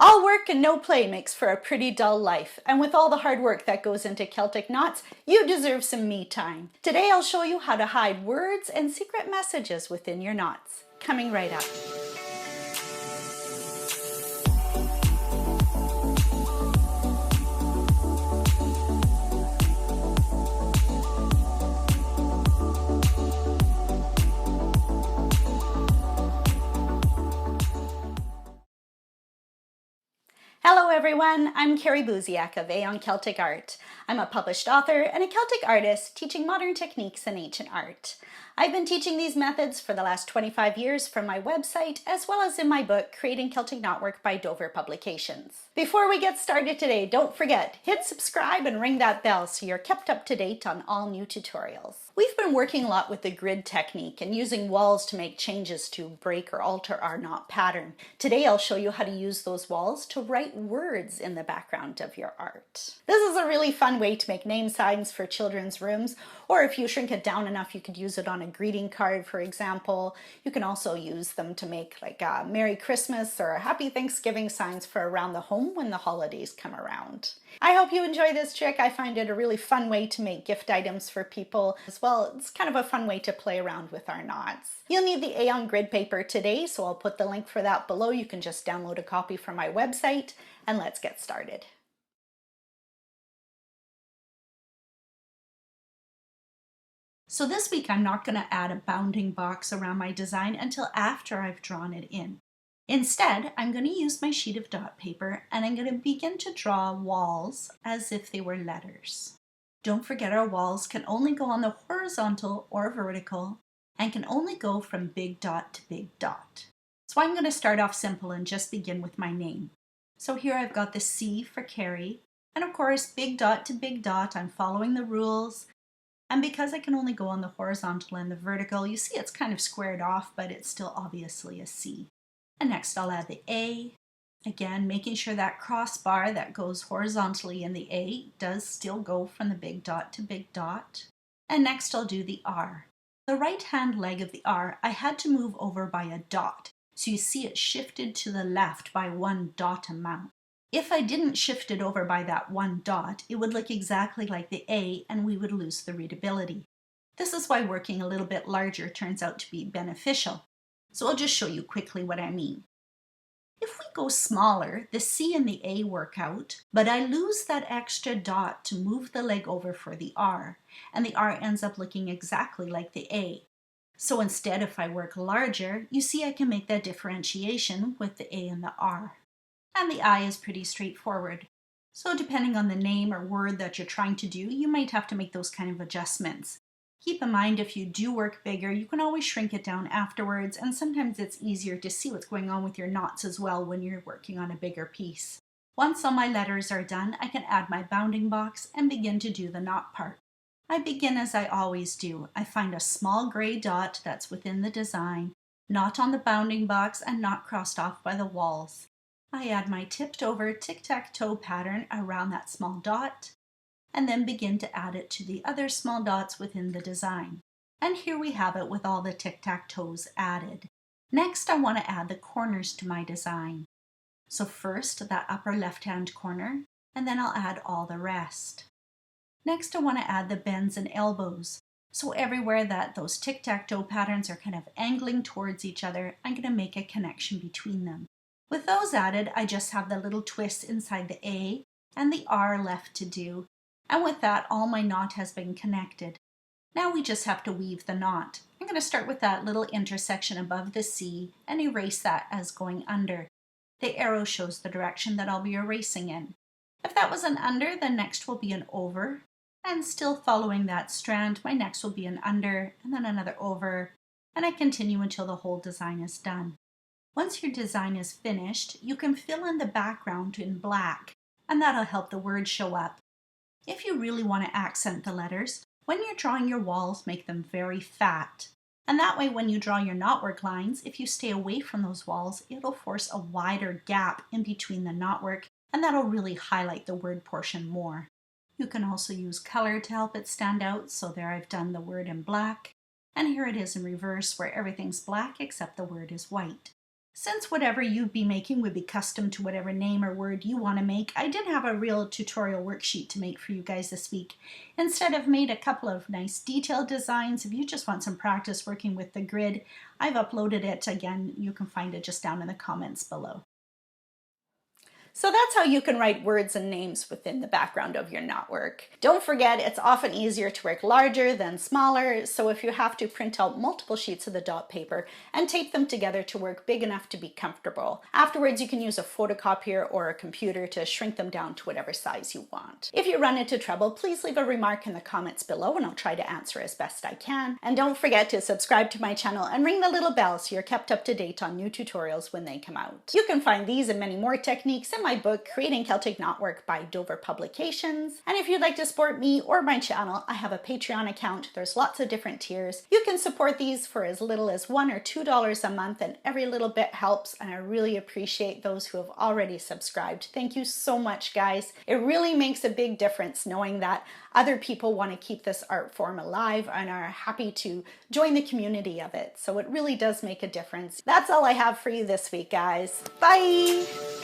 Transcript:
All work and no play makes for a pretty dull life, and with all the hard work that goes into Celtic knots, you deserve some me time. Today I'll show you how to hide words and secret messages within your knots. Coming right up. Hello everyone, I'm Carrie Buziak of Aeon Celtic Art. I'm a published author and a Celtic artist teaching modern techniques in ancient art. I've been teaching these methods for the last 25 years from my website as well as in my book Creating Celtic Knotwork by Dover Publications. Before we get started today, don't forget, hit subscribe and ring that bell so you're kept up to date on all new tutorials. We've been working a lot with the grid technique and using walls to make changes to break or alter our knot pattern. Today I'll show you how to use those walls to write words in the background of your art. This is a really fun way to make name signs for children's rooms, or if you shrink it down enough you could use it on a greeting card, for example. You can also use them to make like a Merry Christmas or a Happy Thanksgiving signs for around the home when the holidays come around. I hope you enjoy this trick. I find it a really fun way to make gift items for people as well. It's kind of a fun way to play around with our knots. You'll need the Aeon grid paper today, so I'll put the link for that below. You can just download a copy from my website, and let's get started. So this week I'm not going to add a bounding box around my design until after I've drawn it in. Instead, I'm going to use my sheet of dot paper and I'm going to begin to draw walls as if they were letters. Don't forget our walls can only go on the horizontal or vertical and can only go from big dot to big dot. So I'm going to start off simple and just begin with my name. So here I've got the C for Carrie, and of course big dot to big dot, I'm following the rules. And because I can only go on the horizontal and the vertical, you see it's kind of squared off, but it's still obviously a C. And next I'll add the A. Again, making sure that crossbar that goes horizontally in the A does still go from the big dot to big dot. And next I'll do the R. The right hand leg of the R, I had to move over by a dot. So you see it shifted to the left by one dot amount. If I didn't shift it over by that one dot, it would look exactly like the A and we would lose the readability. This is why working a little bit larger turns out to be beneficial. So I'll just show you quickly what I mean. If we go smaller, the C and the A work out, but I lose that extra dot to move the leg over for the R, and the R ends up looking exactly like the A. So instead, if I work larger, you see I can make that differentiation with the A and the R. And the I is pretty straightforward. So depending on the name or word that you're trying to do, you might have to make those kind of adjustments. Keep in mind, if you do work bigger, you can always shrink it down afterwards, and sometimes it's easier to see what's going on with your knots as well when you're working on a bigger piece. Once all my letters are done, I can add my bounding box and begin to do the knot part. I begin as I always do. I find a small gray dot that's within the design, not on the bounding box and not crossed off by the walls. I add my tipped over tic-tac-toe pattern around that small dot, and then begin to add it to the other small dots within the design. And here we have it with all the tic-tac-toes added. Next, I want to add the corners to my design. So first, that upper left-hand corner, and then I'll add all the rest. Next, I want to add the bends and elbows. So everywhere that those tic-tac-toe patterns are kind of angling towards each other, I'm going to make a connection between them. With those added, I just have the little twist inside the A and the R left to do. And with that, all my knot has been connected. Now we just have to weave the knot. I'm going to start with that little intersection above the C and erase that as going under. The arrow shows the direction that I'll be erasing in. If that was an under, then next will be an over. And still following that strand, my next will be an under and then another over. And I continue until the whole design is done. Once your design is finished, you can fill in the background in black, and that'll help the words show up. If you really want to accent the letters, when you're drawing your walls, make them very fat. And that way when you draw your knotwork lines, if you stay away from those walls, it'll force a wider gap in between the knotwork, and that'll really highlight the word portion more. You can also use color to help it stand out, so there I've done the word in black, and here it is in reverse where everything's black except the word is white. Since whatever you'd be making would be custom to whatever name or word you want to make, I did have a real tutorial worksheet to make for you guys this week. Instead, I've made a couple of nice detailed designs. If you just want some practice working with the grid, I've uploaded it. Again, you can find it just down in the comments below. So that's how you can write words and names within the background of your knotwork. Don't forget, it's often easier to work larger than smaller, so if you have to print out multiple sheets of the dot paper and tape them together to work big enough to be comfortable. Afterwards, you can use a photocopier or a computer to shrink them down to whatever size you want. If you run into trouble, please leave a remark in the comments below and I'll try to answer as best I can. And don't forget to subscribe to my channel and ring the little bell so you're kept up to date on new tutorials when they come out. You can find these and many more techniques in my book, Creating Celtic Knotwork by Dover Publications. And if you'd like to support me or my channel, I have a Patreon account. There's lots of different tiers. You can support these for as little as $1 or $2 a month, and every little bit helps, and I really appreciate those who have already subscribed. Thank you so much, guys. It really makes a big difference knowing that other people want to keep this art form alive and are happy to join the community of it. So it really does make a difference. That's all I have for you this week, guys. Bye!